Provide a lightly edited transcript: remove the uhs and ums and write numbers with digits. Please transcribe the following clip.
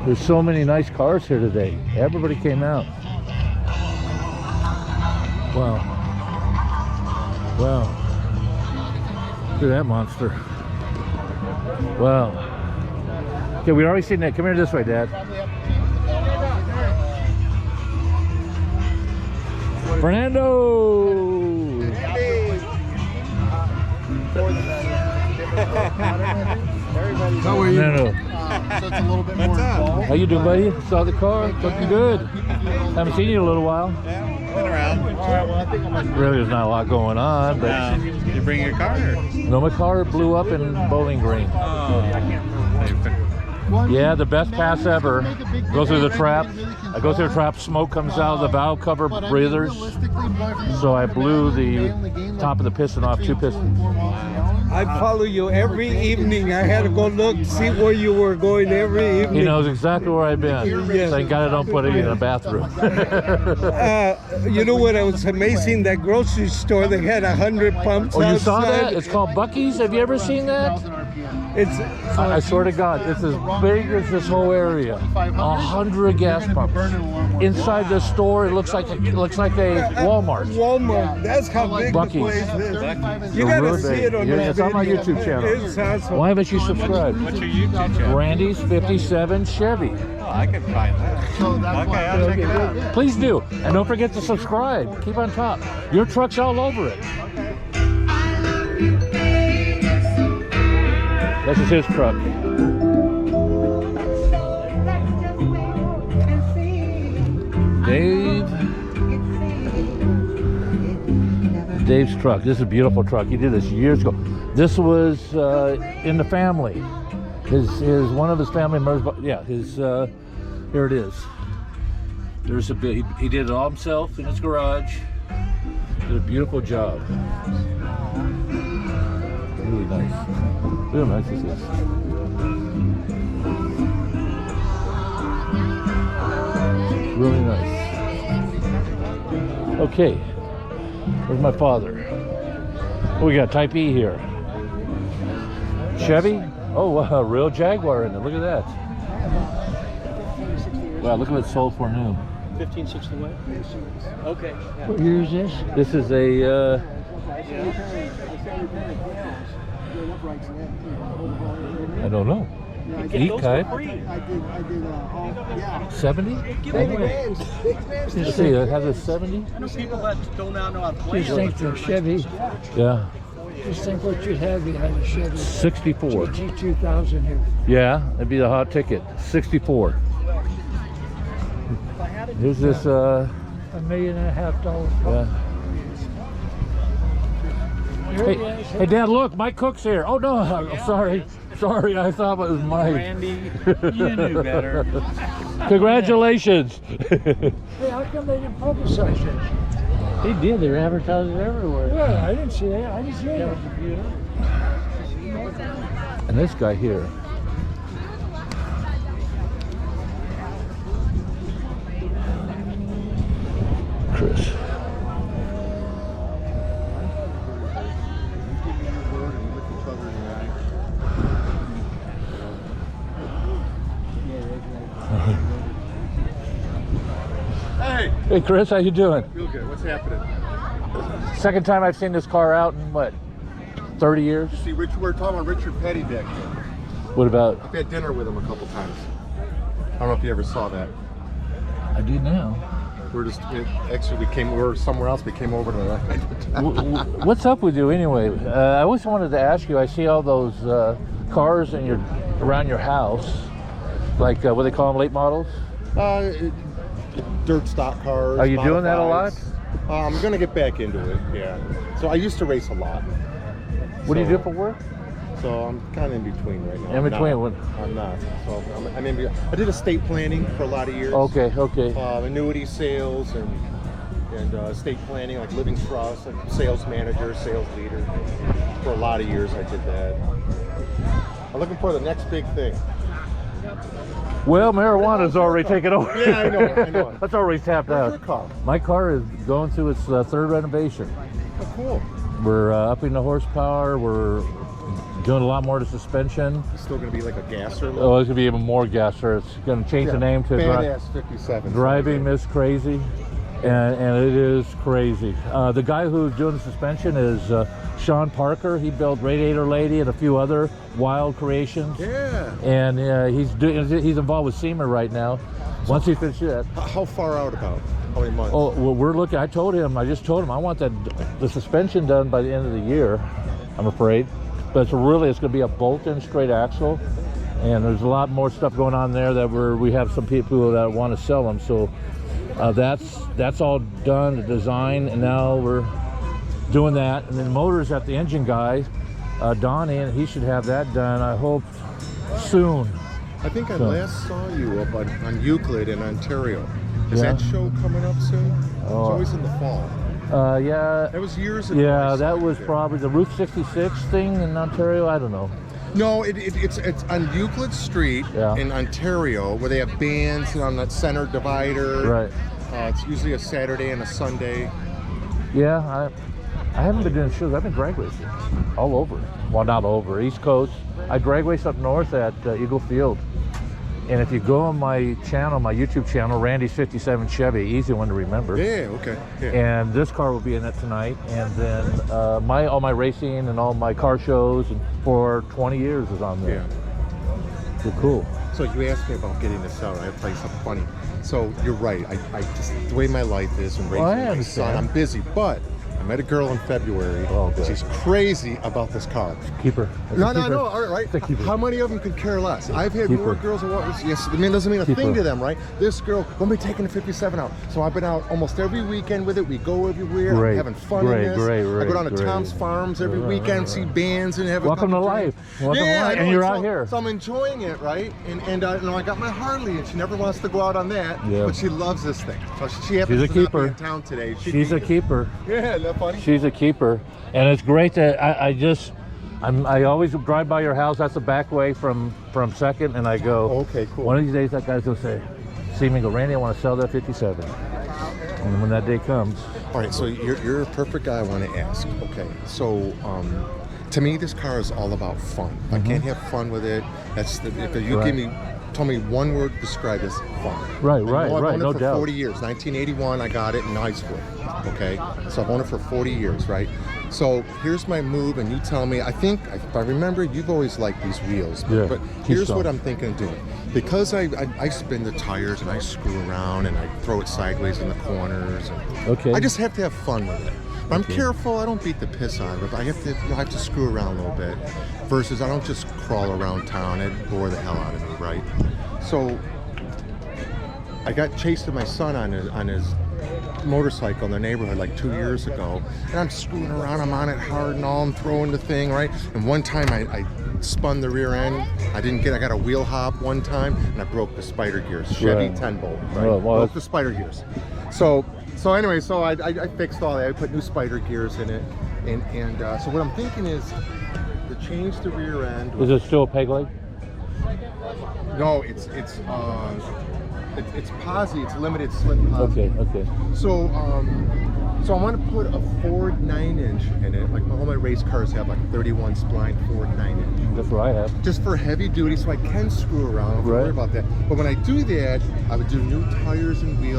There's so many nice cars here today. Everybody came out. Wow. Wow. Look at that monster. Wow. Okay, we already seen that. Come here this way, Dad. Fernando! How are you? No. So it's a little bit more involved. How you doing, buddy? Saw the car. Looking good. Haven't seen you in a little while. Yeah, been around. All right, well, I think I'm gonna... Really, there's not a lot going on, but Did you bring your car? no, my car blew up in Bowling Green. Oh, Yeah, the best pass ever. Go through the trap. I go through the trap. Smoke comes out of the valve cover breathers. So I blew the top of the piston off, 2 pistons. I follow you every evening. I had to go look, see where you were going every evening. He knows exactly where I've been. Yes. Thank God I don't put it in a bathroom. You know what? It was amazing. That grocery store, they had 100 pumps Oh, you outside. saw that? It's called Buc-ee's. Have you ever seen that? It's I swear to God, it's as big as this whole area. 100 gas pumps. Inside the store, it looks like a Walmart. Walmart. That's how big Buc-ee's. the place is. You They're gotta really see big. it on Yeah, the it's on my video. YouTube channel. It's awesome. Why haven't you subscribed? What's your YouTube channel? Randy's 57 Chevy. Oh, I can find that. Okay, I'll check it out. Please do. And don't forget to subscribe. Keep on top. Your truck's all over it. This is his truck. Dave's truck. This is a beautiful truck. He did this years ago. This was in the family. One of his family members. Yeah, here it is. There's a bit. He did it all himself in his garage. Did a beautiful job. Really nice. Real nice is this. Really nice. Okay, where's my father? Oh, we got Type E here. Chevy? Oh, wow, real Jaguar in it. Look at that. Wow, look at it sold for new. 1561. Okay. Yeah. What year is this? This is a I don't know. E-type. 70? Let's see, it has a 70? I know people that don't now know how to play. Just think for Chevy. Yeah. Just think what you'd have behind a Chevy. 64. G2000 here. Yeah, that'd be the hot ticket. 64. Here's this, $1.5 million. yeah. Hey, Dad, look, Mike Cook's here. Oh, no, I'm sorry. Sorry, I thought it was Mike. Randy, you knew better. Congratulations. Hey, how come they didn't publicize this? They did. They're advertising everywhere. Well, I didn't see that. I just heard it. And this guy here. Chris. Hey Chris, how you doing? Real good. What's happening? Second time I've seen this car out in what, 30 years? See, we're talking about Richard Petty back there. What about? I've had dinner with him a couple times. I don't know if you ever saw that. I do now. We're just actually we were somewhere else. We came over to. What's up with you anyway? I always wanted to ask you. I see all those cars around your house, like what they call them, late models. Dirt stock cars. Are you doing that a lot? I'm gonna get back into it. Yeah. So I used to race a lot. What do you do for work? So I'm kind of in between right now. In between what? I'm not. So I'm in. I did estate planning for a lot of years. Okay. Okay. Annuity sales and estate planning, like living trust, like sales manager, sales leader. For a lot of years, I did that. I'm looking for the next big thing. Well, marijuana's already taken over. Yeah, I know. That's already tapped Where's out. your car? My car is going through its third renovation. Oh, cool. We're upping the horsepower. We're Doing a lot more to suspension. It's still going to be like a gasser. Oh, it's gonna be even more gasser. It's gonna change the name to Badass 57. Driving Miss Crazy, and it is crazy. The guy who's doing the suspension is Sean Parker. He built Radiator Lady and a few other wild creations. Yeah. And he's involved with SEMA right now. Once he finishes that. How far out about? How many months? Oh, well, we're looking. I just told him I want the suspension done by the end of the year. I'm afraid, but it's going to be a bolt-in straight axle, and there's a lot more stuff going on there that we have some people that want to sell them. So that's all done, the design, and now we're doing that. And then motors at the engine guy, Donnie, and he should have that done, I hope, soon. I think I last saw you up on Euclid in Ontario. Is Yeah. that show coming up soon? It's always in the fall. Yeah. That was years ago. I Yeah, saw that you was there. probably the Route 66 thing in Ontario. I don't know. No, it's on Euclid Street in Ontario, where they have bands on that center divider. Right. It's usually a Saturday and a Sunday. Yeah, I haven't been doing shows. I've been drag racing all over. Well, not all over. East Coast. I drag race up north at Eagle Field. And if you go on my channel, my YouTube channel, Randy's 57 Chevy, easy one to remember. Yeah, okay. Yeah. And this car will be in it tonight. And then all my racing and all my car shows and for 20 years is on there. Yeah. So cool. So you asked me about getting this out. I have to tell you something funny. So you're right. I just, the way my life is and raising I my son, understand. I'm busy. But I met a girl in February. Oh, good. She's crazy about this car. Keep her. No, all right. It's a keeper. How many of them could care less? I've had Keep more her. girls that want this. Yes, I mean, it doesn't mean a Keep thing her. to them, right? This girl, when we taking the 57 out. So I've been out almost every weekend with it. We go everywhere. Great. I'm having fun Great, in this. great, I go down to great. Tom's Farms every weekend, see bands and have a Welcome to couple drinks. life. Welcome to Yeah, life. I know, And you're so- out here. So I'm enjoying it, right? And you know, I got my Harley, and she never wants to go out on that. Yeah. But she loves this thing. So she happens She's a to not be keeper. in town today. She's a keeper. Yeah, isn't that funny? She's a keeper. And it's great that I always drive by your house. That's the back way from Second, and I go, Okay, cool. one of these days that guy's gonna see me and go, Randy, I want to sell that 57. And when that day comes, All right, so you're a perfect guy I want to ask. Okay, so to me, this car is all about fun. If I can't have fun with it, if you tell me one word to describe this, fun. Right, I've owned it no for doubt. 40 years. 1981, I got it in high school. Okay, so I've owned it for 40 years, right? So here's my move, and you tell me. I think, if I remember, you've always liked these wheels. Yeah, But here's Keystone. what I'm thinking of doing. Because I spin the tires and I screw around and I throw it sideways in the corners. And Okay. I just have to have fun with it. But I'm careful. I don't beat the piss out of it. But I have to screw around a little bit. Versus I don't just crawl around town. It'd bore the hell out of me, right? So I got chased with my son on his motorcycle in the neighborhood like 2 years ago, and I'm screwing around. I'm on it hard and all. I'm throwing the thing, right? And one time I spun the rear end. I got a wheel hop one time, and I broke the spider gears. Chevy Right. 10-bolt, right? Oh, well, Broke the spider gears. So anyway, so I fixed all that. I put new spider gears in it, and so what I'm thinking is to change the rear end. is it still a peg leg? No, it's posi. It's limited slip posi. Okay. So I want to put a Ford 9-inch in it. Like all my race cars have like 31 spline Ford 9-inch. That's what I have. Just for heavy duty, so I can screw around. Don't worry Right. about that. But when I do that, I would do new tires and wheels.